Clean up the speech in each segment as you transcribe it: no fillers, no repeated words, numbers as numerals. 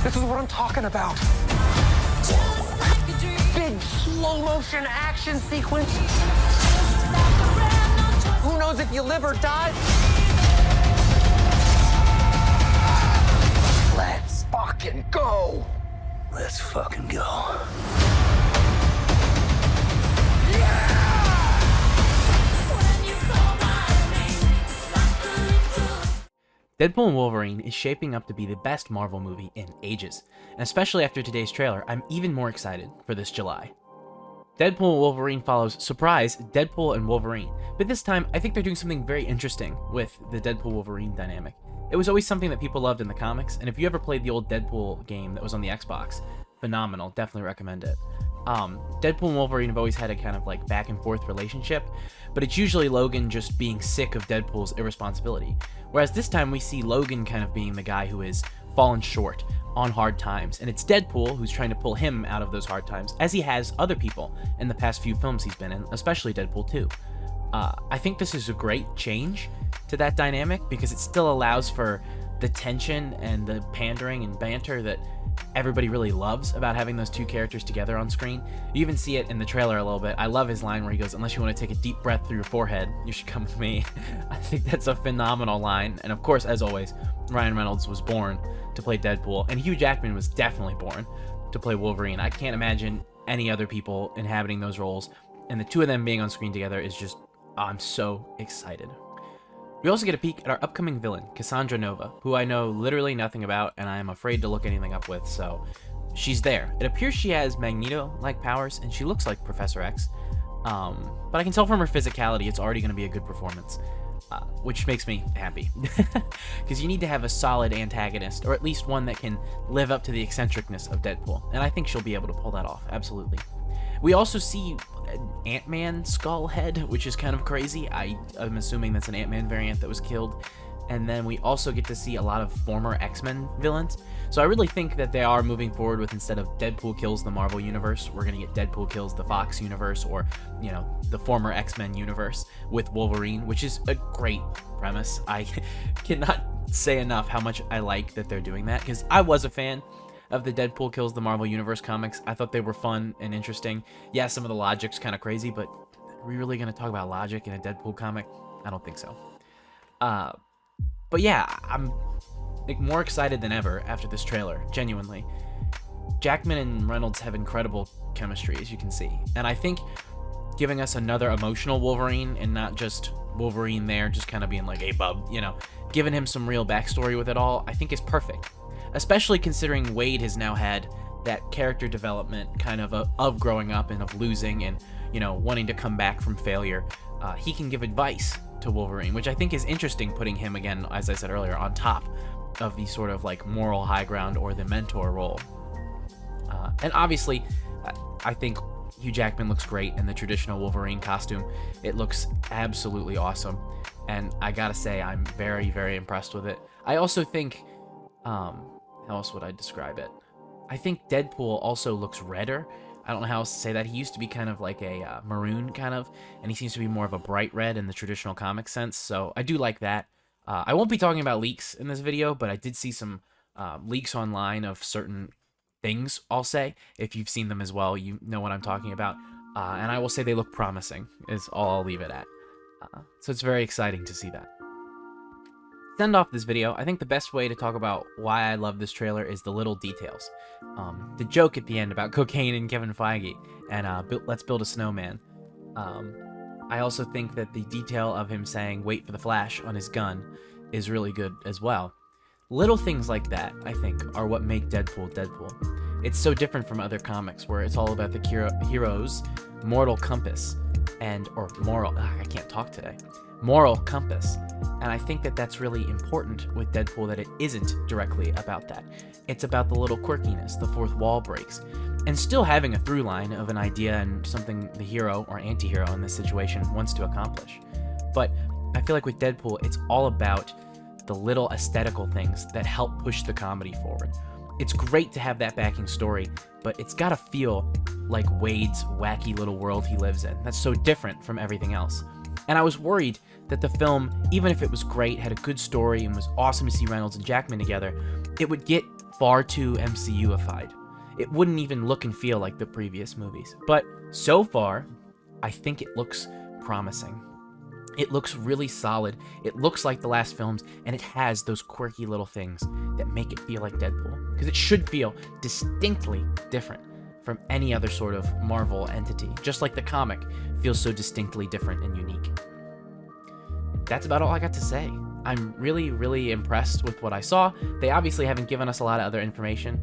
This is what I'm talking about. Big slow motion action sequence. Who knows if you live or die? Let's fucking go. Let's fucking go. Deadpool and Wolverine is shaping up to be the best Marvel movie in ages, and especially after today's trailer, I'm even more excited for this July. Deadpool and Wolverine follows, surprise, Deadpool and Wolverine, but this time I think they're doing something very interesting with the Deadpool-Wolverine dynamic. It was always something that people loved in the comics, and if you ever played the old Deadpool game that was on the Xbox, phenomenal, definitely recommend it. Deadpool and Wolverine have always had a kind of like back and forth relationship, but it's usually Logan just being sick of Deadpool's irresponsibility. Whereas this time we see Logan kind of being the guy who is fallen short on hard times, and it's Deadpool who's trying to pull him out of those hard times, as he has other people in the past few films he's been in, especially Deadpool 2. I think this is a great change to that dynamic because it still allows for the tension and the pandering and banter that everybody really loves about having those two characters together on screen. You even see it in the trailer a little bit. I love his line where he goes, "Unless you want to take a deep breath through your forehead, you should come with me." I think that's a phenomenal line. And of course, as always, Ryan Reynolds was born to play Deadpool, and Hugh Jackman was definitely born to play Wolverine. I can't imagine any other people inhabiting those roles, and the two of them being on screen together is just, I'm so excited. We also get a peek at our upcoming villain, Cassandra Nova, who I know literally nothing about and I am afraid to look anything up with, so she's there. It appears she has Magneto-like powers and she looks like Professor X, but I can tell from her physicality it's already going to be a good performance, which makes me happy, because you need to have a solid antagonist, or at least one that can live up to the eccentricness of Deadpool, and I think she'll be able to pull that off, absolutely. We also see an Ant-Man skull head, which is kind of crazy. I'm assuming that's an Ant-Man variant that was killed. And then we also get to see a lot of former X-Men villains. So I really think that they are moving forward with, instead of Deadpool kills the Marvel Universe, we're going to get Deadpool kills the Fox Universe, or, you know, the former X-Men universe with Wolverine, which is a great premise. I cannot say enough how much I like that they're doing that, because I was a fan of the Deadpool kills the Marvel Universe comics. I thought they were fun and interesting. Yeah, some of the logic's kind of crazy, but are we really going to talk about logic in a Deadpool comic? I don't think so. But yeah, I'm like more excited than ever after this trailer, genuinely. Jackman and Reynolds have incredible chemistry, as you can see. And I think giving us another emotional Wolverine and not just Wolverine there just kind of being like, "Hey, bub," you know, giving him some real backstory with it all, I think is perfect. Especially considering Wade has now had that character development kind of growing up and of losing and, you know, wanting to come back from failure. He can give advice to Wolverine, which I think is interesting, putting him, again, as I said earlier, on top of the sort of like moral high ground or the mentor role. And obviously, I think Hugh Jackman looks great in the traditional Wolverine costume. It looks absolutely awesome. And I gotta say, I'm very, very impressed with it. I also think, how else would I describe it? I think Deadpool also looks redder. I don't know how else to say that. He used to be kind of like a maroon kind of, and he seems to be more of a bright red in the traditional comic sense, so I do like that. I won't be talking about leaks in this video, but I did see some leaks online of certain things, I'll say. If you've seen them as well, you know what I'm talking about. And I will say they look promising, is all I'll leave it at. So it's very exciting to see that. To end off this video, I think the best way to talk about why I love this trailer is the little details. The joke at the end about cocaine and Kevin Feige, and let's build a snowman. I also think that the detail of him saying, "Wait for the flash" on his gun is really good as well. Little things like that, I think, are what make Deadpool Deadpool. It's so different from other comics where it's all about the hero's mortal compass, moral compass. And I think that that's really important with Deadpool, that it isn't directly about that. It's about the little quirkiness, the fourth wall breaks, and still having a through line of an idea and something the hero or anti-hero in this situation wants to accomplish. But I feel like with Deadpool, it's all about the little aesthetical things that help push the comedy forward. It's great to have that backing story, but it's gotta feel like Wade's wacky little world he lives in. That's so different from everything else. And I was worried that the film, even if it was great, had a good story, and was awesome to see Reynolds and Jackman together, it would get far too MCU-ified. It wouldn't even look and feel like the previous movies. But so far, I think it looks promising. It looks really solid. It looks like the last films, and it has those quirky little things that make it feel like Deadpool. Because it should feel distinctly different from any other sort of Marvel entity, just like the comic feels so distinctly different and unique. That's about all I got to say. I'm really, really impressed with what I saw. They obviously haven't given us a lot of other information.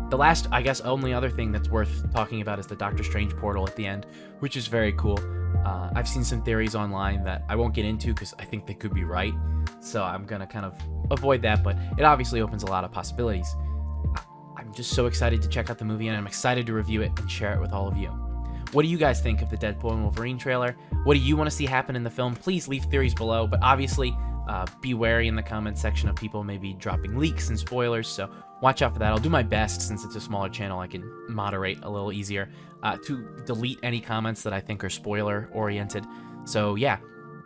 The last, I guess, only other thing that's worth talking about is the Doctor Strange portal at the end, which is very cool. I've seen some theories online that I won't get into because I think they could be right, so I'm going to kind of avoid that, but it obviously opens a lot of possibilities. I'm just so excited to check out the movie, and I'm excited to review it and share it with all of you. What do you guys think of the Deadpool and Wolverine trailer? What do you want to see happen in the film? Please leave theories below, but obviously be wary in the comments section of people maybe dropping leaks and spoilers, so watch out for that. I'll do my best, since it's a smaller channel, I can moderate a little easier, to delete any comments that I think are spoiler-oriented. So yeah,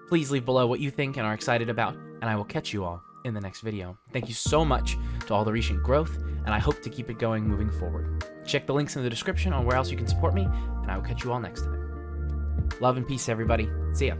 please leave below what you think and are excited about, and I will catch you all in the next video. Thank you so much to all the recent growth, and I hope to keep it going moving forward. Check the links in the description on where else you can support me, and I will catch you all next time. Love and peace, everybody. See ya.